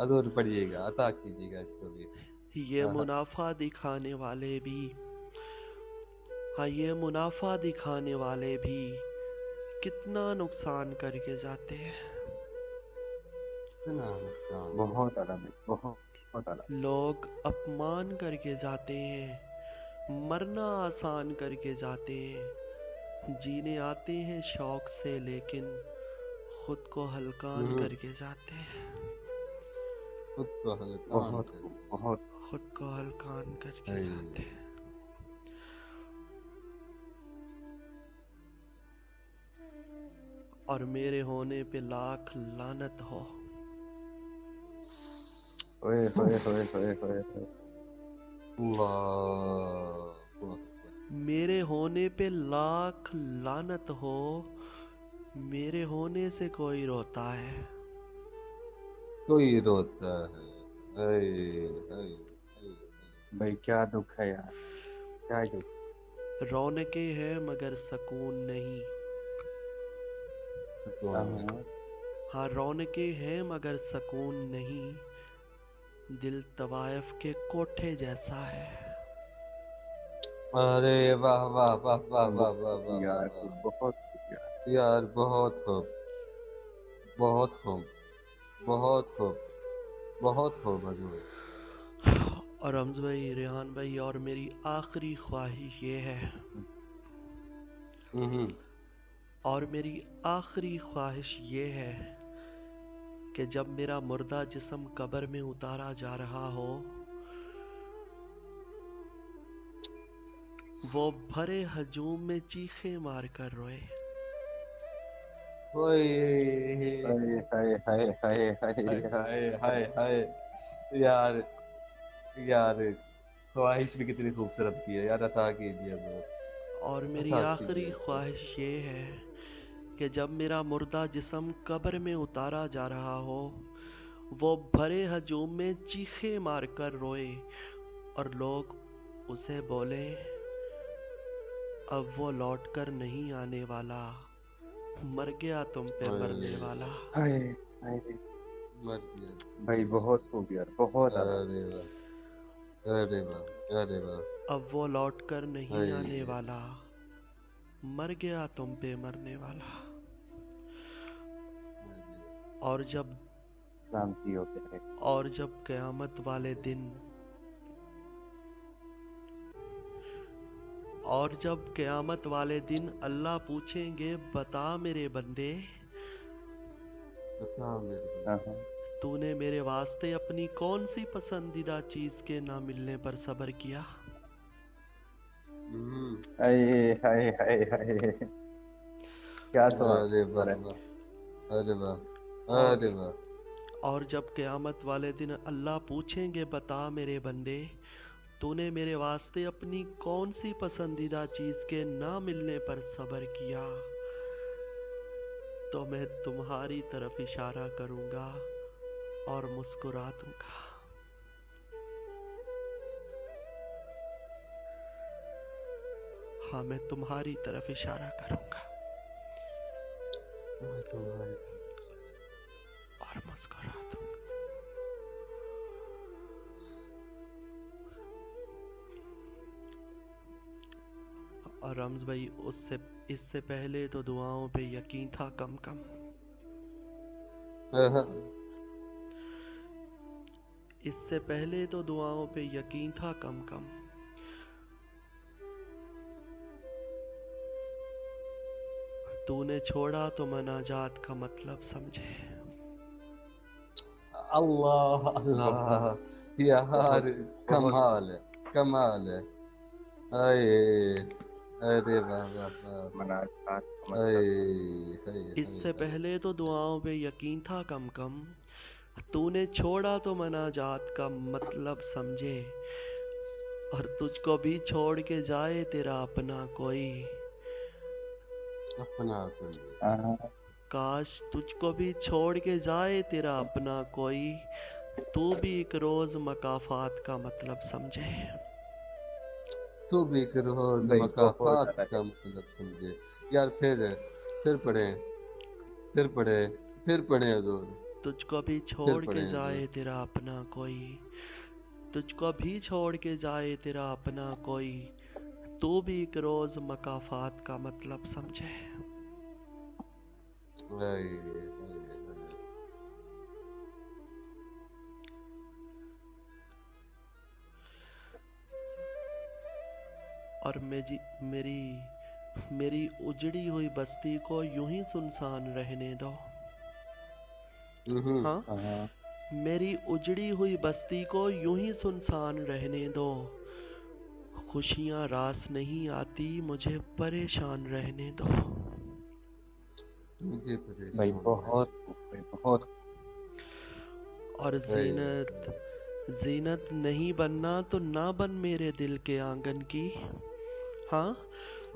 हजूर पढ़िएगा, अता कीजिएगा इसको भी। ये हाँ हाँ। मुनाफा दिखाने वाले भी, हाँ ये मुनाफा दिखाने वाले भी कितना नुकसान करके जाते हैं। इतना नुकसान। बहुत ज्यादा भाई, बहुत बहुत ज्यादा। लोग अपमान करके जाते हैं, मरना आसान करके जाते हैं, जीने आते हैं शौक से लेकिन खुद को हलकान हम्म, करके जाते हैं। खुद को हलकान बहुत कर खूब, दिया। बहुत। खुद को हलकान करके हाय। जाते हैं। और मेरे होने पे लाख लानत हो। ओए होए होए होए होए होए। अल्लाह अकबर। मेरे होने पे लाख लानत हो, मेरे होने से कोई रोता है। कोई रोता है। हाय हाय हाय। भाई क्या दुख है यार, क्या ही दुख। रौनकें हैं मगर सकून नहीं। सुकून नहीं। हाँ, हाँ रौनकें हैं मगर सकून नहीं, दिल तवायफ के कोठे जैसा है। अरे वाह वाह वाह वाह वाह वाह बहुत वाह वाह यार, वाह। बहुत खूब यार। यार बहुत खूब, बहुत खूब, बहुत खूब, बहुत खूब हजूर। और रमज भाई, रेहान भाई, और मेरी आखिरी ख्वाहिश ये है, हम्म। और मेरी आखिरी ख्वाहिश ये है कि जब मेरा मुर्दा जिस्म कब्र में उतारा जा रहा हो, वो भरे हजूम में चीखे मार कर रोए। ओए हाय हाय हाय हाय हाय हाय। हाय हाय हाय। यार, यार ख्वाहिश भी कितनी खूबसूरत की है यार, अता कीजिए हजूर। और मेरी अता आखिरी कीजिए इसको। ख्वाहिश ये है कि जब मेरा मुर्दा जिस्म कब्र में उतारा जा रहा हो, वो भरे हजूम में चीखे मार कर रोए और लोग उसे बोले, अब वो लौट कर नहीं आने वाला, मर गया तुम पे मरने ओए, वाला। हाय हाय। मर गया। भाई बहुत खूब यार, बहुत ज्यादा। अरे वाह, अरे वाह, अरे वाह। अब वो लौट कर नहीं आने हाय। वाला, मर गया तुम पे मरने वाला। अरे और जब शांति हो गया। और जब क़यामत वाले दिन, और जब क़यामत वाले दिन अल्लाह पूछेंगे, बता मेरे बंदे, बता मेरे हाँ बंदे। हाँ। तूने मेरे वास्ते अपनी कौन सी पसंदीदा चीज़ के ना मिलने पर सब्र किया। हम्म। हाय हाय हाय हाय। क्या अरे सवाल वाह है। वाह। अरे वाह, और अरे वाह। और जब क़यामत वाले दिन अल्लाह पूछेंगे, बता मेरे बंदे, तूने मेरे वास्ते अपनी कौन सी पसंदीदा चीज़ के ना मिलने पर सब्र किया, तो मैं तुम्हारी तरफ इशारा करूँगा और मुस्कुरा दूँगा। हाँ मैं तुम्हारी तरफ इशारा करूँगा मैं तुम्हारी। और मुस्कुरा दूँगा। और रम्ज भाई, उससे इससे पहले तो दुआओं पे यकीन था कम कम। इससे पहले तो दुआओं पे यकीन था कम कम। तूने छोड़ा तो मनाजात का मतलब समझे। अल्लाह बहुत, अल्लाह। यार बहुत, बहुत। कमाल है, कमाल है। अरे, अरे वाह वाह वाह। मनाजात का अरे, मतलब। हाय हाय इससे हाय। पहले तो दुआओं पे यकीन था कम कम, तूने छोड़ा तो मनाजात का मतलब समझे। और तुझको भी छोड़ के जाए तेरा अपना कोई, अपना कोई। हाँ, काश तुझको भी छोड़ के जाए तेरा अपना कोई, तू भी एक रोज मकाफात का मतलब समझे। तू भी एक रोज भाई बहुत मकाफात ज्यादा है। का मतलब समझे। यार फिर पढ़े, फिर पढ़े, फिर पढ़े हजूर। तुझको भी फिर छोड़ के पढ़ेंगे। जाए तेरा अपना कोई, तुझको भी छोड़ के जाए तेरा अपना कोई, तू भी एक रोज मकाफात का मतलब समझे। हाय, हाय, हाय। और मेरी मेरी उजड़ी हुई बस्ती को यूं ही सुनसान रहने दो। हम्म। हाँ, हाँ, मेरी उजड़ी हुई बस्ती को यूं ही सुनसान रहने दो। खुशियाँ रास नहीं आती, मुझे परेशान रहने दो। मुझे भाई परेशान बहुत खूब, भाई बहुत खूब। और हाय, जीनत नहीं बनना तो ना बन मेरे दिल के आंगन की। हाँ,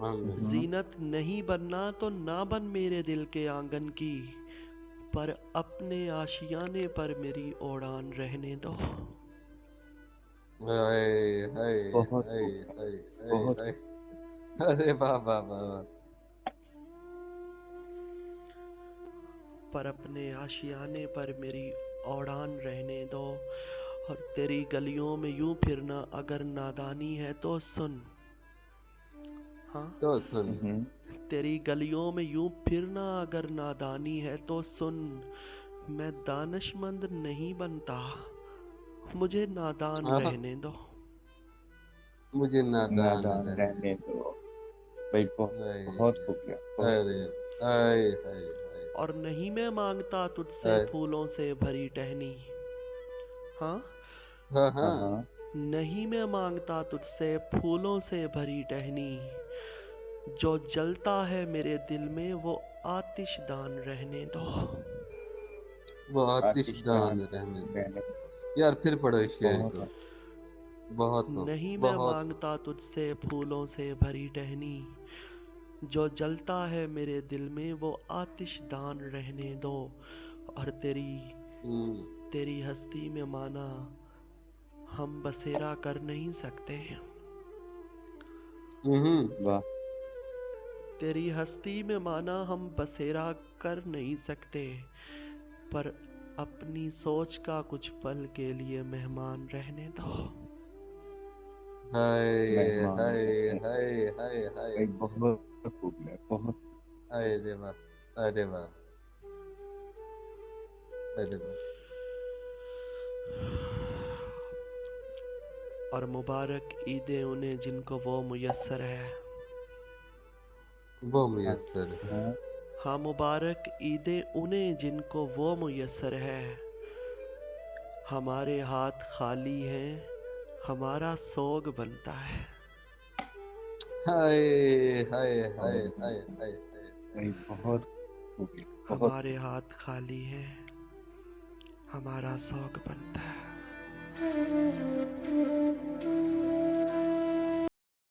आंगन। जीनत नहीं बनना तो ना बन मेरे दिल के आंगन की, पर अपने आशियाने पर मेरी उड़ान रहने दो। हाय, हाय, बहुत हाय, खूब, हाय, हाय, बहुत हाय। अरे वाह वाह वाह वाह। पर अपने आशियाने पर मेरी उड़ान रहने दो। और तेरी गलियों में यूं फिरना अगर नादानी है तो सुन। हाँ, तो सुन। खूब। तेरी गलियों में यूं फिरना अगर नादानी है तो सुन। मैं दानिशमंद नहीं बनता, मुझे नादान हाँ, रहने दो। मुझे नादान नादान रहने रहने दो। दो। भाई हाय, बहुत खूब किया, बहुत। अरे, हाय, हाय, हाय, और नहीं मैं मांगता तुझसे हाय। फूलों से भरी टहनी। हाँ, हाँ हाँ हाँ। हाँ, नहीं मैं मांगता तुझसे फूलों से भरी टहनी। जो जलता है मेरे दिल में वो आतिशदान रहने दो। वो आतिशदान आतिशदान रहने दो। रहने दो। यार फिर पढ़ो इस शेर बहुत को। है। बहुत खूब, नहीं मैं बहुत खूब। मांगता तुझसे फूलों से भरी टहनी। जो जलता है मेरे दिल में वो आतिशदान रहने दो। और तेरी हम्म। तेरी हस्ती में माना हम बसेरा कर नहीं सकते। वाह, तेरी हस्ती में माना हम बसेरा कर नहीं सकते, पर अपनी सोच का कुछ पल के लिए मेहमान रहने दो। हाय, मेहमान हाय, रहने दो। हाय, हाय, हाय, भाई बहुत खूब है, बहुत। अरे वाह, अरे वाह, अरे वाह। और मुबारक ईदें उन्हें जिनको वो मुयस्सर है। वो मुयस्सर है। हाँ, हाँ, मुबारक ईदें उन्हें जिनको वो मुयस्सर है। हमारे हाथ खाली हैं, हमारा सोग बनता है। हाय, हाय, हाय, बहुत हाय, खूब। हाय, हाय, हाय। भाई बहुत खूब है, बहुत हमारे खूब। हाथ खाली हैं, हमारा शौक बनता है।